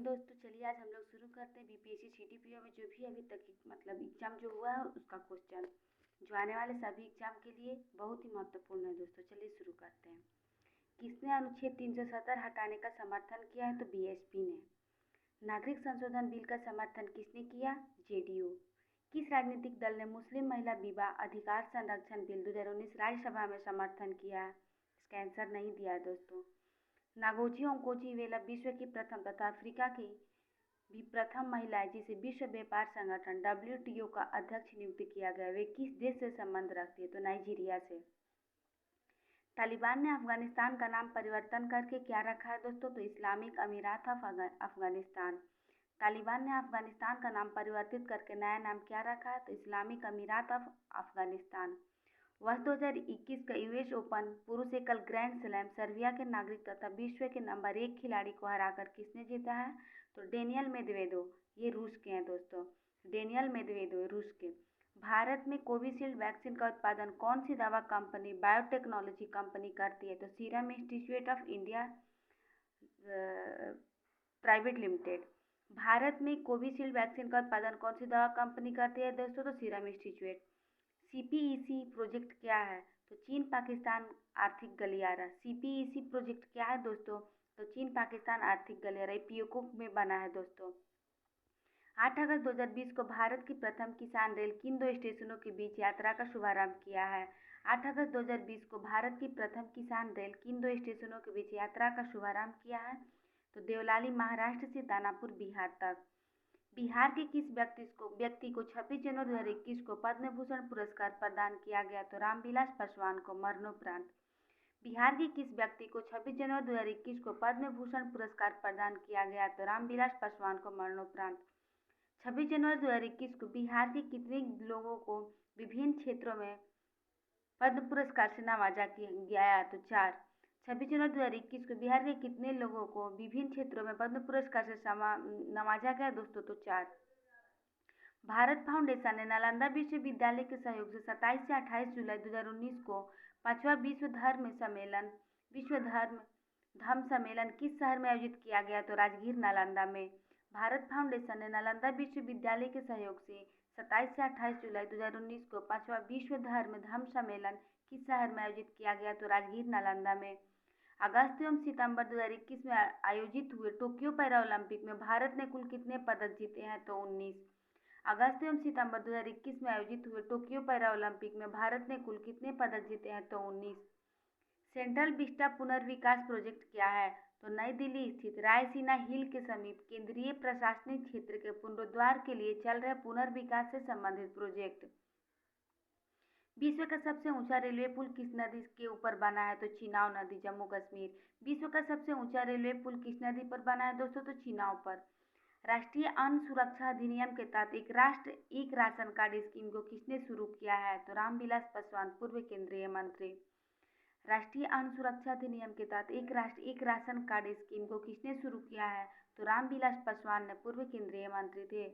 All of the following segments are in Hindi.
दोस्तों, चलिए आज हम लोग शुरू करते हैं बीपीएससी सीटीपीओ में जो भी अभी तक एग्जाम जो हुआ है उसका क्वेश्चन जो आने वाले सभी एग्जाम के लिए बहुत ही महत्वपूर्ण है। दोस्तों चलिए शुरू करते हैं। किसने अनुच्छेद 370 हटाने का समर्थन किया है? तो बीएसपी ने। नागरिक संशोधन बिल का समर्थन किसने किया? जेडीयू। किस राजनीतिक दल ने मुस्लिम महिला विवाह अधिकार संरक्षण बिल 2019 राज्यसभा में समर्थन किया है? इसका आंसर नहीं दिया है दोस्तों। नागोजी ओंकोजी-इवेला विश्व की प्रथम तथा अफ्रीका की भी प्रथम महिला है जिसे विश्व व्यापार संगठन WTO का अध्यक्ष नियुक्त किया गया। वे किस देश से संबंध रखती है? तो नाइजीरिया से। तालिबान ने अफगानिस्तान का नाम परिवर्तन करके क्या रखा है दोस्तों? तो इस्लामिक अमीरात ऑफ अफगानिस्तान। तालिबान ने अफगानिस्तान का नाम परिवर्तित करके नया नाम क्या रखा है? तो इस्लामिक अमीरात ऑफ अफगानिस्तान। वर्ष 2021 का यूएस ओपन पुरुष एकल ग्रैंड स्लैम सर्बिया के नागरिक तथा विश्व के नंबर 1 खिलाड़ी को हराकर किसने जीता है? तो डेनियल मेदवेदेव। ये रूस के हैं दोस्तों। डेनियल मेदवेदेव रूस के। भारत में कोविशील्ड वैक्सीन का उत्पादन कौन सी दवा कंपनी बायोटेक्नोलॉजी कंपनी करती है? तो serum institute of India private limited. Bharat में कोविशील्ड वैक्सीन का उत्पादन कौन सी दवा कंपनी करती है दोस्तों? तो सीरम इंस्टीट्यूट। CPEC प्रोजेक्ट क्या है? तो चीन पाकिस्तान आर्थिक गलियारा। CPEC प्रोजेक्ट क्या है दोस्तों? तो चीन पाकिस्तान आर्थिक गलियारा पीओके में बना है दोस्तों। 8 अगस्त 2020 को भारत की प्रथम किसान रेल किन दो स्टेशनों के बीच यात्रा का शुभारंभ किया है? 8 अगस्त 2020 को भारत की प्रथम किसान रेल किन दो स्टेशनों के बीच यात्रा का शुभारंभ किया है? तो देवलाली महाराष्ट्र से दानापुर बिहार तक। बिहार के किस व्यक्ति को 26 जनवरी 2021 को पद्म भूषण पुरस्कार प्रदान किया गया? तो रामविलास पासवान को मरणोपरांत। बिहार के किस व्यक्ति को 26 जनवरी 2021 को पद्म भूषण पुरस्कार प्रदान किया गया? तो रामविलास पासवान को मरणोपरांत। 26 जनवरी 2021 को बिहार के कितने लोगों को विभिन्न क्षेत्रों में पद्म पुरस्कार से नवाजा गया? तो 4। 26 जनवरी 2021 को बिहार के कितने लोगों को विभिन्न क्षेत्रों में पद्म पुरस्कार से नवाजा गया दोस्तों? तो 4। भारत फाउंडेशन ने नालंदा विश्वविद्यालय के सहयोग से 27 से 28 जुलाई 2019 को 5वां विश्व धर्म सम्मेलन किस शहर में आयोजित किया गया? तो राजगीर नालंदा में। भारत फाउंडेशन ने नालंदा विश्वविद्यालय के सहयोग से 27 से 28 जुलाई 2019 को 5वां विश्व धर्म सम्मेलन किस शहर में आयोजित किया गया? तो राजगीर नालंदा में। अगस्त एवं सितंबर 2021 में आयोजित हुए टोक्यो पैरा ओलंपिक में भारत ने कुल कितने पदक जीते हैं? तो 19। अगस्त एवं सितंबर 2021 में आयोजित हुए टोक्यो पैरा ओलंपिक में भारत ने कुल कितने पदक जीते हैं? तो 19। सेंट्रल विस्टा पुनर्विकास प्रोजेक्ट क्या है? तो नई दिल्ली स्थित रायसीना हिल के समीप केंद्रीय प्रशासनिक क्षेत्र के पुनरुद्धार के लिए चल रहे पुनर्विकास से संबंधित प्रोजेक्ट। विश्व का सबसे ऊंचा रेलवे पुल किस नदी के ऊपर बना है? तो चिनाब नदी, जम्मू कश्मीर। विश्व का सबसे ऊंचा रेलवे पुल किस नदी पर बना है दोस्तों? तो चिनाब पर। राष्ट्रीय अन्न सुरक्षा अधिनियम के तहत एक राष्ट्र एक राशन कार्ड स्कीम को किसने शुरू किया है? तो रामविलास पासवान, पूर्व केंद्रीय मंत्री। राष्ट्रीय अन्न सुरक्षा अधिनियम के तहत एक राष्ट्र एक राशन कार्ड स्कीम को किसने शुरू किया है? तो रामविलास पासवान ने, पूर्व केंद्रीय मंत्री थे।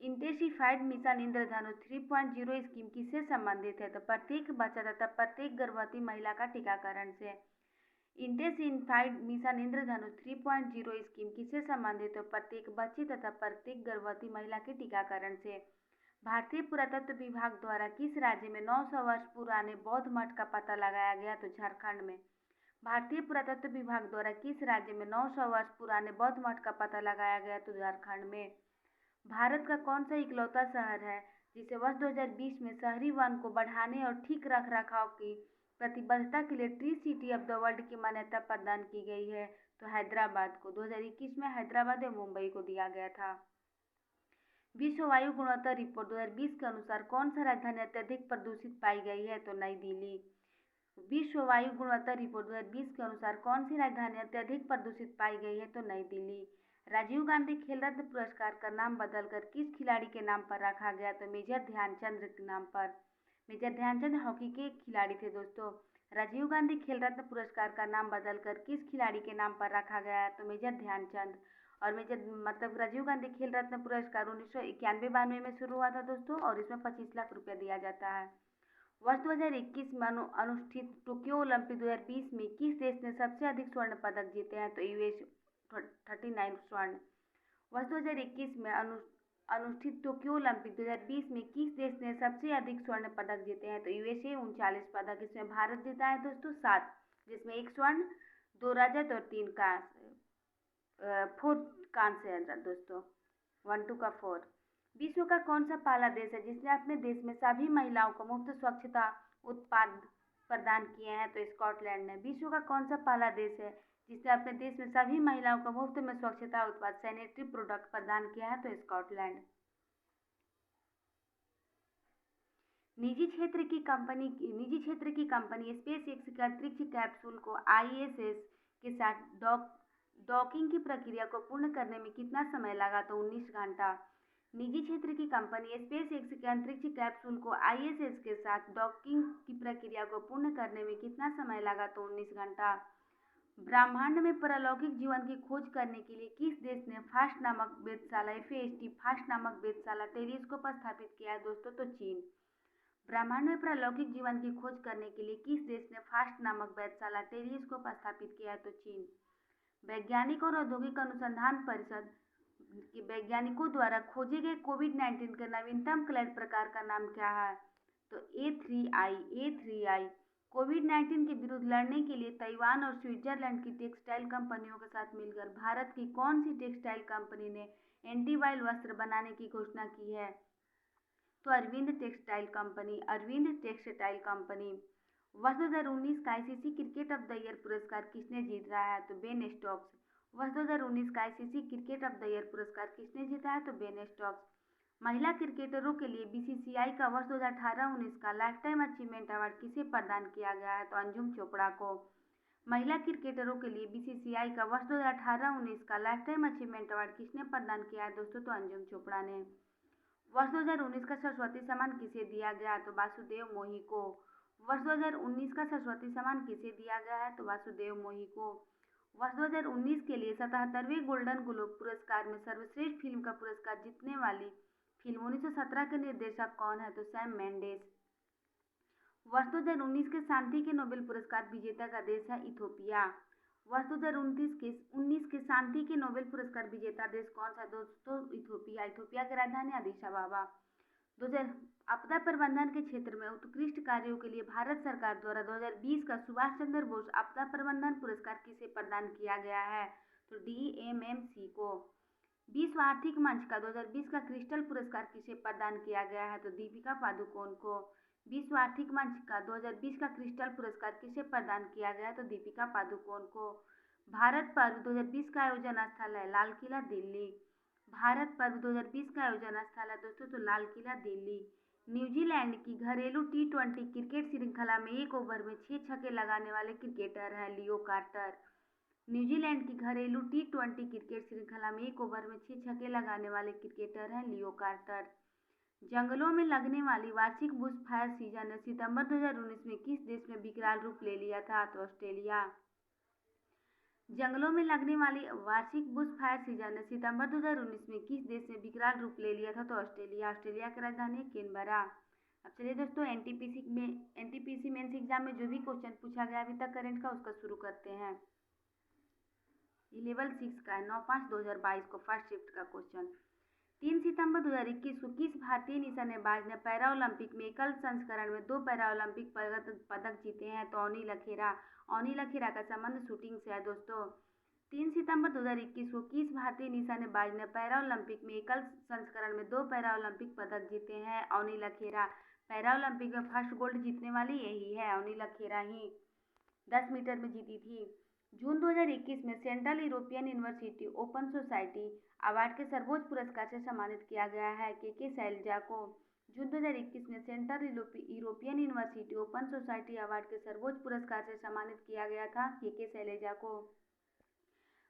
इंटेंसिफाइड मिशन इंद्रधनुष 3.0 स्कीम किससे संबंधित है? तो प्रत्येक बच्चा तथा प्रत्येक गर्भवती महिला का टीकाकरण से। इंटेंसिफाइड मिशन इंद्रधनुष 3.0 स्कीम किससे संबंधित है? प्रत्येक बच्ची तथा प्रत्येक गर्भवती महिला के टीकाकरण से। भारतीय पुरातत्व विभाग द्वारा किस राज्य में 900 वर्ष पुराने बौद्ध मठ का पता लगाया गया? तो झारखंड में। भारतीय पुरातत्व विभाग द्वारा किस राज्य में 900 वर्ष पुराने बौद्ध मठ का पता लगाया गया? तो झारखंड में। भारत का कौन सा इकलौता शहर है जिसे वर्ष 2020 में शहरी वन को बढ़ाने और ठीक रख रखाव की प्रतिबद्धता के लिए tree city of the world की मान्यता प्रदान की गई है? तो हैदराबाद को। 2021 में हैदराबाद और मुंबई को दिया गया था। विश्व वायु गुणवत्ता रिपोर्ट 2020 के अनुसार कौन सा राजधानी अत्यधिक प्रदूषित पाई गई है? तो नई दिल्ली। विश्व वायु गुणवत्ता रिपोर्ट 2020 के अनुसार कौन सी राजधानी अत्यधिक प्रदूषित पाई गई है? तो नई दिल्ली। राजीव गांधी खेल रत्न पुरस्कार का नाम बदलकर किस खिलाड़ी के नाम पर रखा गया? तो मेजर ध्यानचंद के नाम पर। मेजर ध्यानचंद हॉकी के खिलाड़ी थे दोस्तों। राजीव गांधी खेल रत्न पुरस्कार का नाम बदलकर किस खिलाड़ी के नाम पर रखा गया है? तो मेजर ध्यानचंद। और राजीव गांधी खेल रत्न पुरस्कार 1991-92 में शुरू हुआ था दोस्तों और इसमें 25 लाख रुपया दिया जाता है। वर्ष 2021 में अनुष्ठित टोक्यो ओलंपिक 2020 में किस देश ने सबसे अधिक स्वर्ण पदक जीते हैं? तो यूएस 39 स्वर्ण। वर्ष 2021 में अनुष्ठित टोक्यो ओलंपिक 2020 में किस देश ने सबसे अधिक स्वर्ण पदक जीते हैं? तो यूएसए 39 पदक। इसमें भारत जीता है दोस्तों 7, जिसमें 1 स्वर्ण, 2 रजत और 3 कांस्य, 4 कांस्य है दोस्तों, 1 2 का 4। विश्व का कौन सा पहला देश है जिसने अपने देश में सभी महिलाओं को मुफ्त स्वच्छता उत्पाद प्रदान किए हैं? तो स्कॉटलैंड ने। विश्व का कौन सा पहला देश है जिसने अपने देश में सभी महिलाओं को मुफ्त में स्वच्छता उत्पाद सैनिटरी प्रोडक्ट प्रदान किया है? तो स्कॉटलैंड। निजी क्षेत्र की कंपनी स्पेस एक्स के अंतरिक्ष कैप्सूल को आईएसएस के साथ डॉकिंग की प्रक्रिया को पूर्ण करने में कितना समय लगा? तो 19 घंटा। निजी क्षेत्र की कंपनी स्पेस एक्स के अंतरिक्ष कैप्सूल को आईएसएस के साथ डॉकिंग की प्रक्रिया को पूर्ण करने में कितना समय लगा? तो 19 घंटा। ब्रह्मांड में पारलौकिक जीवन की खोज करने के लिए किस देश ने फास्ट नामक वेधशाला फास्ट नामक वेधशाला टेलीस्कोप स्थापित किया है दोस्तों? तो चीन। ब्रह्मांड में पारलौकिक जीवन की खोज करने के लिए किस देश ने फास्ट नामक वेधशाला टेलीस्कोप स्थापित किया है? तो चीन। वैज्ञानिक और औद्योगिक अनुसंधान परिषद के वैज्ञानिकों द्वारा खोजे गए कोविड-19 के नवीनतम क्लैड प्रकार का नाम क्या है? तो A3i। कोविड-19 के विरुद्ध लड़ने के लिए ताइवान और स्विट्जरलैंड की टेक्सटाइल कंपनियों के साथ मिलकर भारत की कौन सी टेक्सटाइल कंपनी ने एंटीवायरल वस्त्र बनाने की घोषणा की है? तो अरविंद टेक्सटाइल कंपनी। वर्ष 2019 का ICC cricket of the year पुरस्कार किसने जीता है? तो बेन स्टोक्स। वर्ष 2019 का ICC cricket of the year पुरस्कार किसने जीता है? तो बेन स्टोक्स। महिला क्रिकेटरों के लिए बीसीसीआई का वर्ष 2018-19 का लाइफ टाइम अचीवमेंट अवार्ड किसे प्रदान किया गया है? तो अंजुम चोपड़ा को। महिला क्रिकेटरों के लिए बीसीसीआई का वर्ष 2018-19 का लाइफ टाइम अचीवमेंट अवार्ड किसने प्रदान किया है दोस्तों? तो अंजुम चोपड़ा ने। वर्ष 2019 का सरस्वती सम्मान किसे दिया गया? तो वासुदेव मोही को। वर्ष 2019 का सरस्वती सम्मान किसे दिया गया है? तो वासुदेव मोही को। वर्ष 2019 के लिए 77वें गोल्डन ग्लोब पुरस्कार में सर्वश्रेष्ठ फिल्म का पुरस्कार जीतने वाली फिल्म 1917 के निर्देशक कौन है? तो सैम मेंडेस। वर्ष 2019 के शांति के नोबेल पुरस्कार विजेता का देश है इथोपिया। वर्ष 2019 के शांति के नोबेल पुरस्कार विजेता देश कौन सा दोस्तों? इथोपिया। इथोपिया की राजधानी अदिस अबाबा। आपदा प्रबंधन के क्षेत्र में उत्कृष्ट कार्यों के लिए भारत सरकार द्वारा 2020 का सुभाष चंद्र बोस आपदा प्रबंधन पुरस्कार किसे प्रदान किया गया है? तो DMMC को। विश्व आर्थिक मंच का 2020 का क्रिस्टल पुरस्कार किसे प्रदान किया गया है? तो दीपिका पादुकोण को। विश्व आर्थिक मंच का 2020 का क्रिस्टल पुरस्कार किसे प्रदान किया गया है? तो दीपिका पादुकोण को। भारत पर्व 2020 का आयोजन स्थल है लाल किला दिल्ली। भारत पर्व 2020 का आयोजन स्थल है दोस्तों तो लाल किला दिल्ली। न्यूजीलैंड की घरेलू T20 क्रिकेट श्रृंखला में 1 ओवर में 6 छक्के लगाने वाले क्रिकेटर हैं लियो कार्टर। न्यूजीलैंड की घरेलू T20 क्रिकेट श्रृंखला में 1 ओवर में 6 छक्के लगाने वाले क्रिकेटर हैं लियो कार्टर। जंगलों में लगने वाली वार्षिक बुश फायर सीजन ने सितंबर 2019 में किस देश में विकराल रूप ले लिया था? तो ऑस्ट्रेलिया। जंगलों में लगने वाली वार्षिक बुश फायर सीजन ने सितंबर 2019 में किस देश में विकराल रूप ले लिया था? तो ऑस्ट्रेलिया। ऑस्ट्रेलिया की राजधानी कैनबरा। अब चलिए दोस्तों एनटीपीसी मेंस एग्जाम में जो भी क्वेश्चन पूछा गया अभी तक करंट का उसका शुरू करते हैं। ये लेवल 6 का है 9/5/2022 को फर्स्ट शिफ्ट का क्वेश्चन। 3 सितंबर 2021 को किस भारतीय निशानेबाज ने पैरा ओलंपिक में एकल संस्करण में 2 पैरा ओलंपिक पदक जीते हैं? तो अनिल अखेरा का संबंध शूटिंग से है दोस्तों। 3 सितंबर 2021 को किस भारतीय निशानेबाज ने पैरा ओलंपिक में एकल संस्करण में 2 पैरा ओलंपिक पदक जीते हैं? अनिल अखेरा। पैरा ओलंपिक में फर्स्ट गोल्ड जीतने वाली यही है अनिल अखेरा ही, 10 मीटर में जीती थी। जून 2021 में central European university open society award के सर्वोच्च पुरस्कार से सम्मानित किया गया है के शैलजा को। जून 2021 में central European university open society award के सर्वोच्च पुरस्कार से सम्मानित किया गया था के शैलजा को।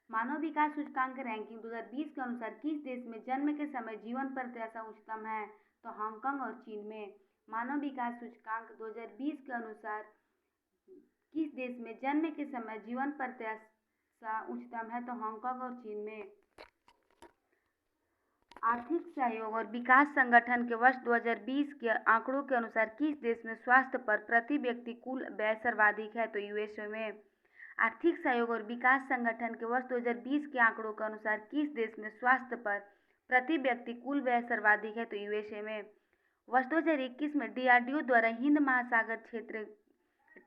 मानव विकास सूचकांक रैंकिंग 2020 के अनुसार किस देश में जन्म के समय जीवन प्रत्याशा उच्चतम है? तो हांगकांग और चीन में। मानव विकास सूचकांक 2020 के अनुसार किस देश में जन्म के समय जीवन प्रत्याशा उच्चतम है? तो हांगकांग और चीन में। आर्थिक सहयोग और विकास संगठन के वर्ष 2020 के आंकड़ों के अनुसार किस देश में स्वास्थ्य पर प्रति व्यक्ति कुल व्यय सर्वाधिक है? तो यूएसए में। आर्थिक सहयोग और विकास संगठन के वर्ष 2020 के आंकड़ों के अनुसार किस देश में स्वास्थ्य पर प्रति व्यक्ति कुल व्यय सर्वाधिक है? तो यूएसए में। वर्ष 2021 में डीआरडीओ द्वारा हिंद महासागर क्षेत्र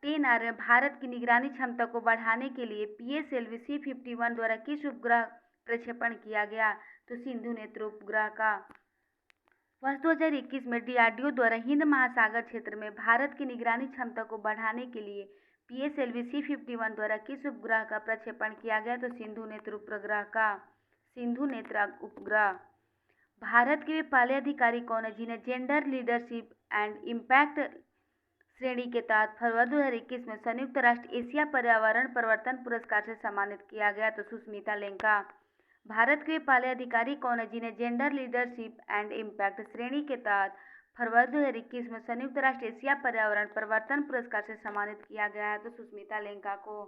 10R में भारत की निगरानी क्षमता को बढ़ाने के लिए पीएसएलवी C-51 द्वारा किस उपग्रह प्रक्षेपण किया गया? तो सिंधु नेत्र उपग्रह का। वर्ष 2021 में डीआरडीओ द्वारा हिंद महासागर क्षेत्र में भारत की निगरानी क्षमता को बढ़ाने के लिए पीएसएलवी C-51 द्वारा किस उपग्रह का प्रक्षेपण किया गया? तो सिंधु नेत्र उपग्रह का। सिंधु नेत्र उपग्रह। भारत के वे पहले अधिकारी कौन है जिन्हें जेंडर लीडरशिप एंड इम्पैक्ट श्रेणी के तहत फरवरी 2021 में संयुक्त राष्ट्र एशिया पर्यावरण परिवर्तन पुरस्कार से सम्मानित किया गया? तो सुष्मिता लेंका। भारत के पहले अधिकारी कौन है जिन्हें जेंडर लीडरशिप एंड इम्पैक्ट श्रेणी के तहत फरवरी 2021 में संयुक्त राष्ट्र एशिया पर्यावरण परिवर्तन पुरस्कार से सम्मानित किया गया है? तो सुष्मिता लेंका को।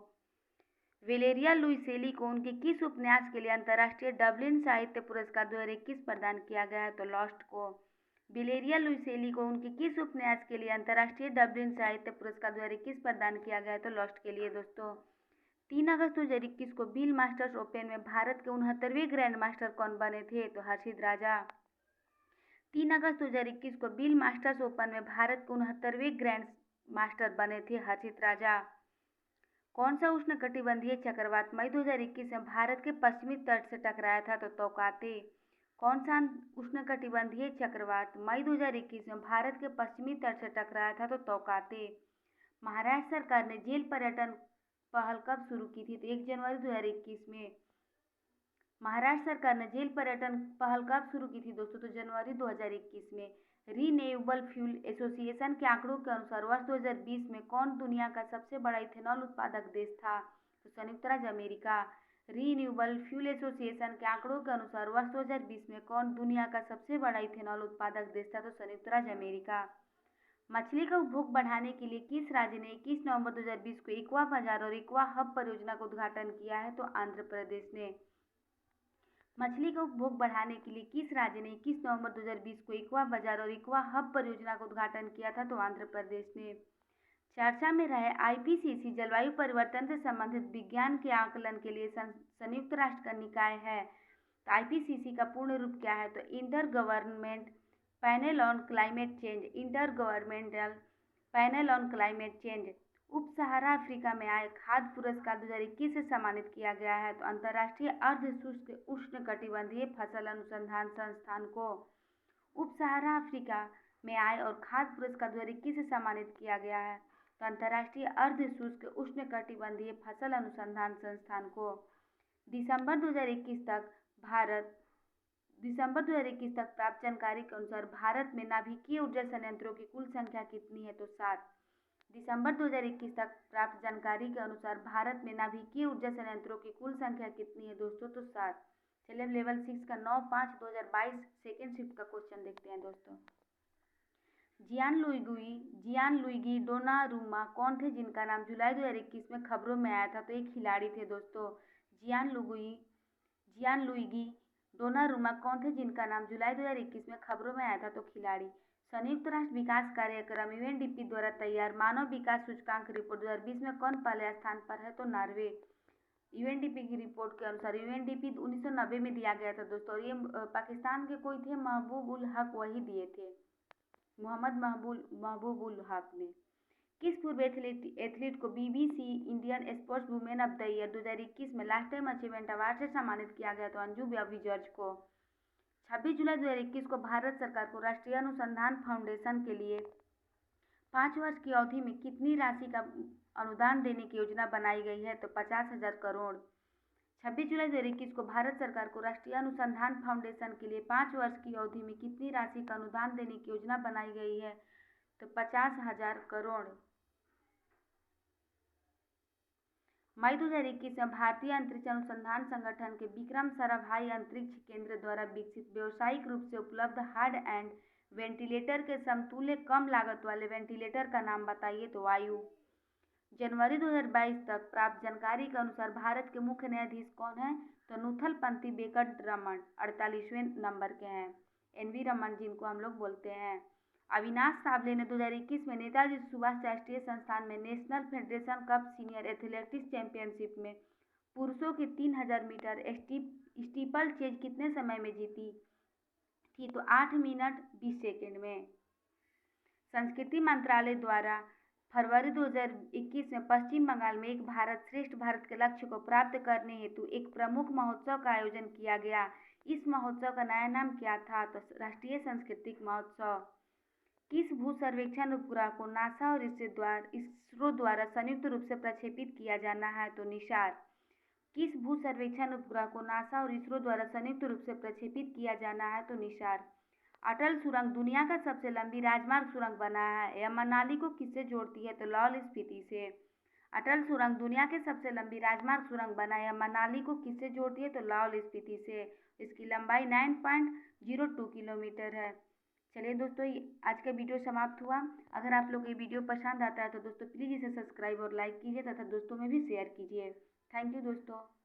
वेलेरिया लुइसेली को उनके किस उपन्यास के लिए अंतर्राष्ट्रीय डबलिन साहित्य पुरस्कार 2021 प्रदान किया गया है? तो लॉस्ट को। वेलेरिया लुइसेली को उनके किस उपन्यास के लिए अंतर्राष्ट्रीय डबलिन साहित्य पुरस्कार 2021 प्रदान किया गया है? तो लॉस्ट के लिए दोस्तों। 3 अगस्त 2021 को बिल मास्टर्स ओपन में भारत के 69वें ग्रैंड मास्टर कौन बने थे? तो हर्षित राजा। 3 अगस्त 2021 को बिल मास्टर्स ओपन में भारत के 69वें ग्रैंड मास्टर बने थे हर्षित राजा। कौन सा उष्णकटिबंधीय चक्रवात मई 2021 में भारत के पश्चिमी तट से टकराया था? तो तौकाते। कौन सा उष्णकटिबंधीय चक्रवात मई 2021 में भारत के पश्चिमी तट से टकराया था? तो तौकाते। महाराष्ट्र सरकार ने जेल पर्यटन पहल कब शुरू की थी? तो 1 जनवरी 2021 में। महाराष्ट्र सरकार ने जेल पर्यटन पहल कब शुरू की थी दोस्तों? तो जनवरी 2021 में। रीन्यूएबल फ्यूल एसोसिएशन के आंकड़ों के अनुसार वर्ष 2020 में कौन दुनिया का सबसे बड़ा इथेनॉल उत्पादक देश था? तो संयुक्त राज्य अमेरिका। रीन्यूएबल फ्यूल एसोसिएशन के आंकड़ों के अनुसार वर्ष 2020 में कौन दुनिया का सबसे बड़ा इथेनॉल उत्पादक देश था? तो संयुक्त राज्य अमेरिका। मछली का उपभोग बढ़ाने के लिए किस राज्य ने 21 नवंबर 2020 को एक्वा बाजार और एक्वा हब परियोजना का उद्घाटन किया है? तो आंध्र प्रदेश ने। मछली का उपभोग बढ़ाने के लिए किस राज्य ने 21 नवंबर 2020 को एक्वा बाजार और एक्वा हब परियोजना का उद्घाटन किया था? तो आंध्र प्रदेश ने। चर्चा में रहे आईपीसीसी जलवायु परिवर्तन से संबंधित विज्ञान के आकलन के लिए संयुक्त राष्ट्र का निकाय है। तो आईपीसीसी का पूर्ण रूप क्या है? तो inter government panel on climate change. Inter governmental panel on climate change. उप सहारा अफ्रीका में आए खाद्य पुरस्कार 2021 से सम्मानित किया गया है? तो अंतर्राष्ट्रीय अर्ध शुष्क उष्णकटिबंधीय फसल अनुसंधान संस्थान को उप सहारा अफ्रीका में आए और खाद्य पुरस्कार 2021 से सम्मानित किया गया है? तो अंतर्राष्ट्रीय अर्ध शुष्क उष्णकटिबंधीय फसल अनुसंधान संस्थान को। दिसंबर 2021 तक प्राप्त जानकारी के अनुसार भारत में नाभिकीय ऊर्जा संयंत्रों की कुल संख्या कितनी है? तो 7। दिसंबर 2021 तक प्राप्त जानकारी के अनुसार भारत में नाभिकीय ऊर्जा संयंत्रों की कुल संख्या कितनी है दोस्तों? तो 7। चलिए अब लेवल 6 का 9/5/2022 सेकेंड शिफ्ट का क्वेश्चन देखते हैं दोस्तों। जियान लुइगी डोनारूमा कौन थे जिनका नाम जुलाई 2021 में खबरों में आया था? तो एक खिलाड़ी थे दोस्तों। जियान लुइगी डोनारूमा कौन थे जिनका नाम जुलाई 2021 में खबरों में आया था? तो खिलाड़ी। संयुक्त राष्ट्र विकास कार्यक्रम यूएनडीपी द्वारा तैयार मानव विकास सूचकांक रिपोर्ट 2020 में कौन पहले स्थान पर है? तो नॉर्वे। यूएनडीपी की रिपोर्ट के अनुसार यूएनडीपी 1990 में दिया गया था दोस्तों और ये पाकिस्तान के कोई थे महबूब उल हक वही दिए थे, मोहम्मद महबूब उल हक ने। किस पूर्व एथलीट को BBC Indian sports women of the year 2021 में लाइफ टाइम अचीवमेंट अवार्ड से सम्मानित किया गया? तो अंजू बॉबी जॉर्ज को। 26 जुलाई 2021 को भारत सरकार को राष्ट्रीय अनुसंधान फाउंडेशन के लिए 5 वर्ष की अवधि में कितनी राशि का अनुदान देने की योजना बनाई गई है? तो 50,000 करोड़। 26 जुलाई 2021 को भारत सरकार को राष्ट्रीय अनुसंधान फाउंडेशन के लिए 5 वर्ष की अवधि में कितनी राशि का अनुदान देने की योजना बनाई गई है? तो 50,000 करोड़। मई 2021 में भारतीय अंतरिक्ष अनुसंधान संगठन के विक्रम साराभाई अंतरिक्ष केंद्र द्वारा विकसित व्यावसायिक रूप से उपलब्ध हार्ड एंड वेंटिलेटर के समतुल्य कम लागत वाले वेंटिलेटर का नाम बताइए? तो वायु। जनवरी 2022 तक प्राप्त जानकारी के अनुसार भारत के मुख्य न्यायाधीश कौन है? तो नुथलपंथी वेंकटरमण 48वें नंबर के हैं, NV रमन जिनको हम लोग बोलते हैं। अविनाश साबले ने 2021 में नेताजी सुभाष राष्ट्रीय संस्थान में national federation cup senior athletics championship में पुरुषों की 3000 मीटर स्टीपल चेज कितने समय में जीती थी? तो 8 मिनट 20 सेकेंड में। संस्कृति मंत्रालय द्वारा फरवरी 2021 में पश्चिम बंगाल में एक भारत श्रेष्ठ भारत के लक्ष्य को प्राप्त करने हेतु एक प्रमुख महोत्सव का आयोजन किया गया। इस महोत्सव का नया नाम क्या था? तो राष्ट्रीय सांस्कृतिक महोत्सव। किस भू सर्वेक्षण उपग्रह को नासा और इसरो द्वारा संयुक्त रूप से प्रक्षेपित किया जाना है? तो निसार। किस भू सर्वेक्षण उपग्रह को नासा और इसरो द्वारा संयुक्त रूप से प्रक्षेपित किया जाना है? तो निसार। अटल सुरंग दुनिया का सबसे लंबी राजमार्ग सुरंग बना है। यह मनाली को किससे जोड़ती है? तो लाहौल स्पीति से। अटल सुरंग दुनिया के सबसे लंबी राजमार्ग सुरंग बना है। यह मनाली को किससे जोड़ती है? तो लाहौल स्पीति से। इसकी लंबाई 9.02 किलोमीटर है। चलिए दोस्तों, आज का वीडियो समाप्त हुआ। अगर आप लोग ये वीडियो पसंद आता है तो दोस्तों प्लीज़ इसे सब्सक्राइब और लाइक कीजिए तथा दोस्तों में भी शेयर कीजिए। थैंक यू दोस्तों।